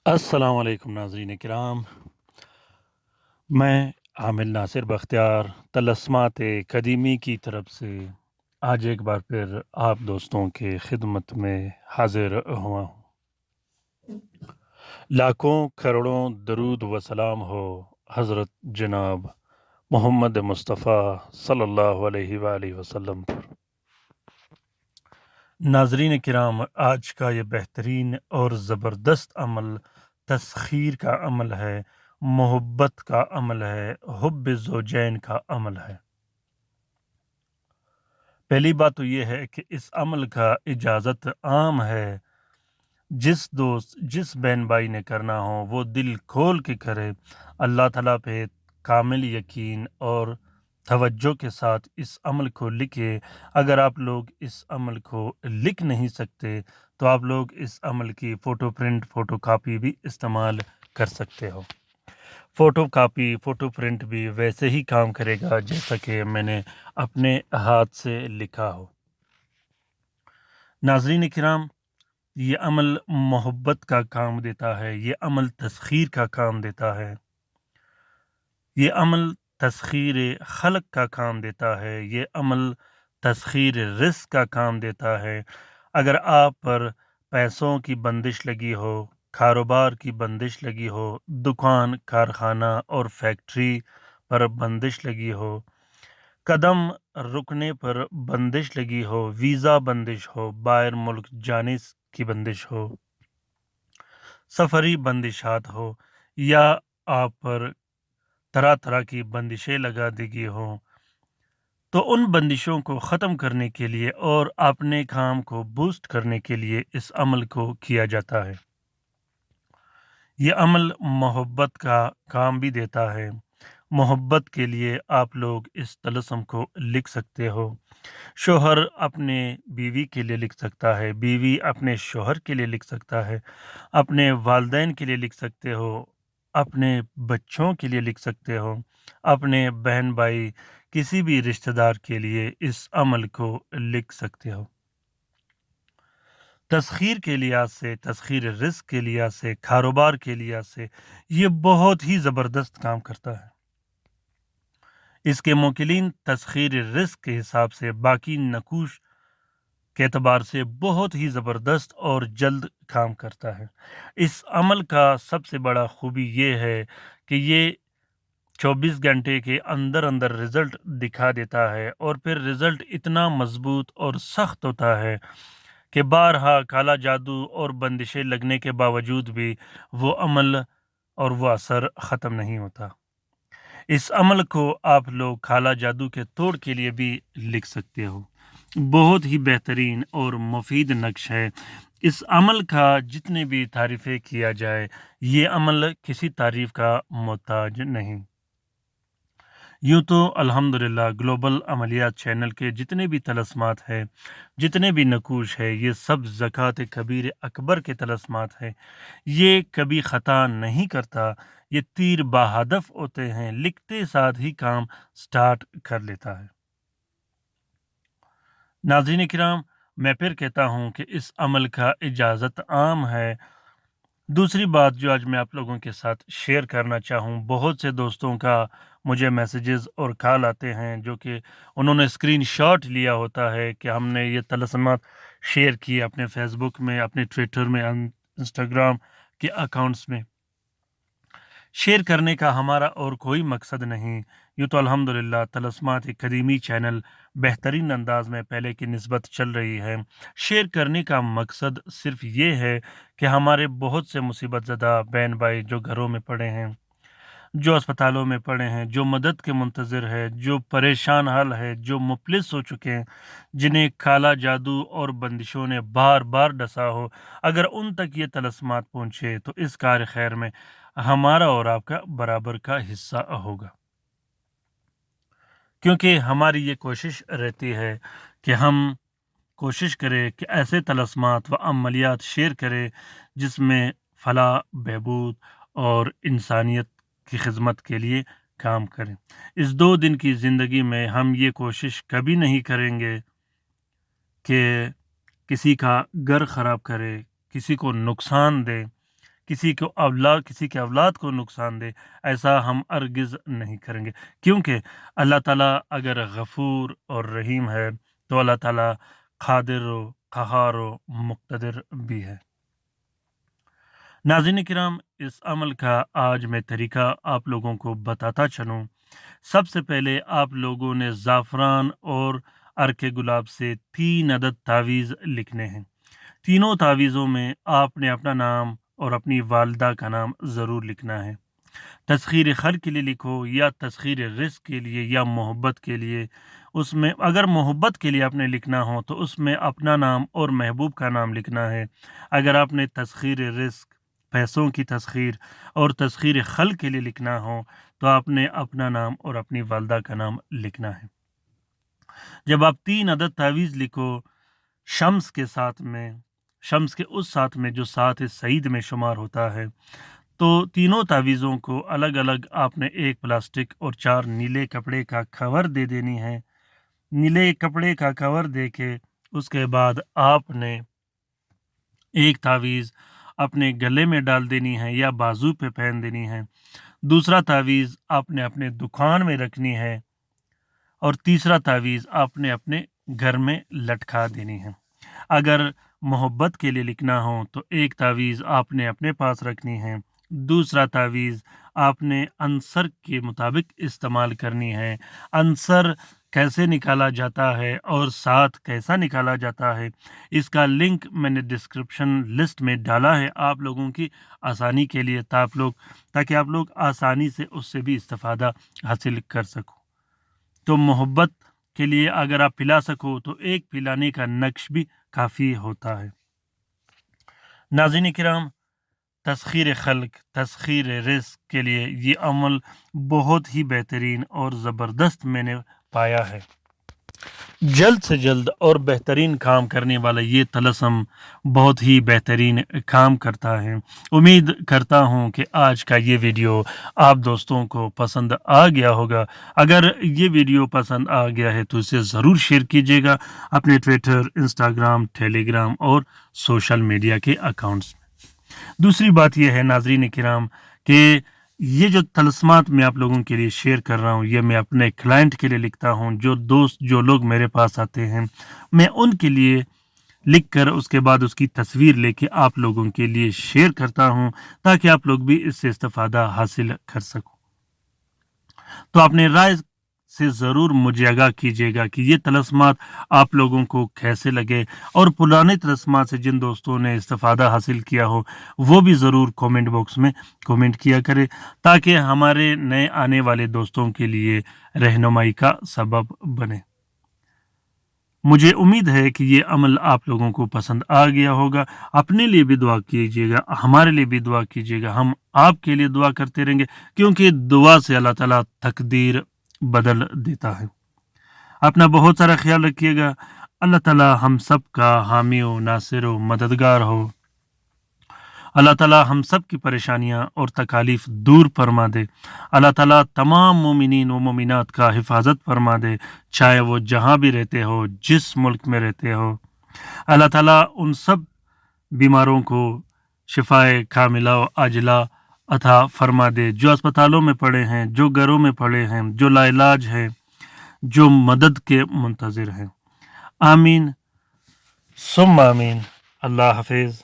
अस्सलाम वालेकुम नाज़रीन किराम। मैं आमिर नासिर बख्तियार तलस्मात कदीमी की तरफ से आज एक बार फिर आप दोस्तों के खिदमत में हाजिर हुआ हूँ। लाखों करोड़ों दरूद व सलाम हो हज़रत जनाब मोहम्मद मुस्तफ़ा सल्लल्लाहु अलैहि वआलिहि वसल्लम पर। नाज़रीन किराम, आज का ये बेहतरीन और ज़बरदस्त अमल तस्खीर का अमल है, मोहब्बत का अमल है, हुब्ब ज़ौजैन का अमल है। पहली बात तो ये है कि इस अमल का इजाज़त आम है। जिस दोस्त जिस बहन भाई ने करना हो वो दिल खोल के करे, अल्लाह ताला पे कामिल यकीन और तवज्जो के साथ इस अमल को लिखे। अगर आप लोग इस अमल को लिख नहीं सकते तो आप लोग इस अमल की फ़ोटो प्रिंट फ़ोटो कापी भी इस्तेमाल कर सकते हो। फ़ोटो कापी फ़ोटो प्रिंट भी वैसे ही काम करेगा जैसा कि मैंने अपने हाथ से लिखा हो। नाज़रीन किराम, ये अमल मोहब्बत का काम देता है, ये अमल तस्खीर का काम देता है, ये अमल तस्खीर खल्क का काम देता है, ये अमल तस्खीर रिज़्क़ का काम देता है। अगर आप पर पैसों की बंदिश लगी हो, कारोबार की बंदिश लगी हो, दुकान, कारखाना और फैक्ट्री पर बंदिश लगी हो, कदम रुकने पर बंदिश लगी हो, वीज़ा बंदिश हो, बाहर मुल्क जाने की बंदिश हो, सफरी बंदिशात हो, या आप पर तरह तरह की बंदिशें लगा दी गई हो, तो उन बंदिशों को ख़त्म करने के लिए और अपने काम को बूस्ट करने के लिए इस अमल को किया जाता है। ये अमल मोहब्बत का काम भी देता है। मोहब्बत के लिए आप लोग इस तलस्सुम को लिख सकते हो। शोहर अपने बीवी के लिए लिख सकता है, बीवी अपने शोहर के लिए लिख सकता है, अपने वालिदैन के लिए लिख सकते हो, अपने बच्चों के लिए लिख सकते हो, अपने बहन भाई किसी भी रिश्तेदार के लिए इस अमल को लिख सकते हो। तस्खीर के लिहाज से, तस्खीर रिज़्क़ के लिहाज से, कारोबार के लिहाज से ये बहुत ही ज़बरदस्त काम करता है। इसके मोकिलीन तस्खीर रिज़्क़ के हिसाब से बाकी नकूश के एतबार से बहुत ही ज़बरदस्त और जल्द काम करता है। इस अमल का सबसे बड़ा खूबी ये है कि ये 24 घंटे के अंदर रिज़ल्ट दिखा देता है और फिर रिज़ल्ट इतना मज़बूत और सख्त होता है कि बारहा काला जादू और बंदिशें लगने के बावजूद भी वो अमल और वो असर ख़त्म नहीं होता। इस अमल को आप लोग काला जादू के तोड़ के लिए भी लिख सकते हो। बहुत ही बेहतरीन और मुफीद नक्श है। इस अमल का जितने भी तारीफ़ें किया जाए, ये अमल किसी तारीफ़ का मोहताज नहीं। यूँ तो अल्हम्दुलिल्लाह ग्लोबल अमलियात चैनल के जितने भी तलस्मात हैं, जितने भी नकूश है, ये सब ज़कात कबीर अकबर के तलस्मात हैं। ये कभी ख़ता नहीं करता, ये तीर बाहदफ होते हैं, लिखते साथ ही काम स्टार्ट कर लेता है। नाज़रीन किराम, मैं फिर कहता हूँ कि इस अमल का इजाज़त आम है। दूसरी बात जो आज मैं आप लोगों के साथ शेयर करना चाहूँ, बहुत से दोस्तों का मुझे मैसेजेस और कॉल आते हैं जो कि उन्होंने स्क्रीनशॉट लिया होता है कि हमने ये तलस्सुमात शेयर किए अपने फ़ेसबुक में, अपने ट्विटर में, इंस्टाग्राम के अकाउंट्स में। शेयर करने का हमारा और कोई मकसद नहीं। यूँ तो अल्हम्दुलिल्लाह तलस्मात एक कदीमी चैनल बेहतरीन अंदाज में पहले की निस्बत चल रही है। शेयर करने का मकसद सिर्फ़ ये है कि हमारे बहुत से मुसीबत ज़दा बहन भाई जो घरों में पड़े हैं, जो अस्पतालों में पड़े हैं, जो मदद के मुंतज़िर है, जो परेशान हाल है, जो मुफ़लिस हो चुके हैं, जिन्हें काला जादू और बंदिशों ने बार-बार डसा हो, अगर उन तक ये तलस्मात पहुँचे तो इस कार्य खैर में हमारा और आपका बराबर का हिस्सा होगा। क्योंकि हमारी ये कोशिश रहती है कि हम कोशिश करें कि ऐसे तलस्मात व अमलियात शेयर करें जिसमें फलाह, बहबूद और इंसानियत की खिदमत के लिए काम करें। इस 2 दिन की ज़िंदगी में हम ये कोशिश कभी नहीं करेंगे कि किसी का घर ख़राब करें, किसी को नुकसान दें, کسی کے اولاد کو نقصان دے، ایسا ہم ارگز نہیں کریں گے، کیونکہ اللہ تعالیٰ اگر غفور اور رحیم ہے تو اللہ تعالیٰ قادر و قہار و مقتدر بھی ہے۔ ناظرین کرام، اس عمل کا آج میں طریقہ آپ لوگوں کو بتاتا چلوں۔ سب سے پہلے آپ لوگوں نے زعفران اور عرق گلاب سے 3 عدد تعویذ لکھنے ہیں۔ تینوں تعویذوں میں آپ نے اپنا نام اور اپنی والدہ کا نام ضرور لکھنا ہے۔ تسخیر خلق کے لیے لکھو یا تسخیر رزق کے لیے یا محبت کے لیے۔ اس میں اگر محبت کے لیے آپ نے لکھنا ہو تو اس میں اپنا نام اور محبوب کا نام لکھنا ہے۔ اگر آپ نے تسخیر رزق، پیسوں کی تسخیر اور تسخیر خلق کے لیے لکھنا ہو تو آپ نے اپنا نام اور اپنی والدہ کا نام لکھنا ہے۔ جب آپ 3 عدد تعویذ لکھو شمس کے ساتھ میں، شمس کے اس ساتھ میں جو ساتھ سعید میں شمار ہوتا ہے، تو تینوں تعویذوں کو الگ الگ آپ نے ایک پلاسٹک اور 4 نیلے کپڑے کا کور دے دینی ہے۔ نیلے کپڑے کا کور دے کے اس کے بعد آپ نے ایک تعویذ اپنے گلے میں ڈال دینی ہے یا بازو پہ پہن دینی ہے، دوسرا تعویذ آپ نے اپنے دکان میں رکھنی ہے، اور تیسرا تعویذ آپ نے اپنے گھر میں لٹکا دینی ہے۔ اگر محبت کے لیے لکھنا ہو تو ایک تعویذ آپ نے اپنے پاس رکھنی ہے، دوسرا تعویذ آپ نے عنصر کے مطابق استعمال کرنی ہے۔ عنصر کیسے نکالا جاتا ہے اور ساتھ کیسا نکالا جاتا ہے، اس کا لنک میں نے ڈسکرپشن لسٹ میں ڈالا ہے آپ لوگوں کی آسانی کے لیے، تاکہ آپ لوگ آسانی سے اس سے بھی استفادہ حاصل کر سکو۔ تو محبت کے لیے اگر آپ پلا سکو تو ایک پلانے کا نقش بھی کافی ہوتا ہے۔ ناظرین کرام، تسخیر خلق، تسخیر رزق کے لیے یہ عمل بہت ہی بہترین اور زبردست میں نے پایا ہے۔ جلد سے جلد اور بہترین کام کرنے والا یہ طلسم بہت ہی بہترین کام کرتا ہے۔ امید کرتا ہوں کہ آج کا یہ ویڈیو آپ دوستوں کو پسند آ گیا ہوگا۔ اگر یہ ویڈیو پسند آ گیا ہے تو اسے ضرور شیئر کیجیے گا اپنے ٹویٹر، انسٹاگرام، ٹیلی گرام اور سوشل میڈیا کے اکاؤنٹس میں۔ دوسری بات یہ ہے ناظرین کرام کہ یہ جو طلسمات میں آپ لوگوں کے لیے شیئر کر رہا ہوں، یہ میں اپنے کلائنٹ کے لیے لکھتا ہوں۔ جو لوگ میرے پاس آتے ہیں میں ان کے لیے لکھ کر اس کے بعد اس کی تصویر لے کے آپ لوگوں کے لیے شیئر کرتا ہوں تاکہ آپ لوگ بھی اس سے استفادہ حاصل کر سکو۔ تو اپنے رائے سے ضرور مجھے آگاہ کیجیے گا کہ یہ طلسمات آپ لوگوں کو کیسے لگے، اور پرانے طلسمات سے جن دوستوں نے استفادہ حاصل کیا ہو وہ بھی ضرور کومنٹ باکس میں کومنٹ کیا کرے تاکہ ہمارے نئے آنے والے دوستوں کے لیے رہنمائی کا سبب بنے۔ مجھے امید ہے کہ یہ عمل آپ لوگوں کو پسند آ گیا ہوگا۔ اپنے لیے بھی دعا کیجیے گا، ہمارے لیے بھی دعا کیجیے گا، ہم آپ کے لیے دعا کرتے رہیں گے، کیونکہ دعا سے اللہ تعالیٰ تقدیر بدل دیتا ہے۔ اپنا بہت سارا خیال رکھیے گا۔ اللہ تعالیٰ ہم سب کا حامی و ناصر و مددگار ہو۔ اللہ تعالیٰ ہم سب کی پریشانیاں اور تکالیف دور فرما دے۔ اللہ تعالیٰ تمام مومنین و مومنات کا حفاظت فرما دے، چاہے وہ جہاں بھی رہتے ہو، جس ملک میں رہتے ہو۔ اللہ تعالیٰ ان سب بیماروں کو شفائے کاملہ و عاجلہ عطا فرما دے، جو اسپتالوں میں پڑے ہیں، جو گھروں میں پڑے ہیں، جو لا علاج ہیں، جو مدد کے منتظر ہیں۔ آمین ثم آمین۔ اللہ حافظ۔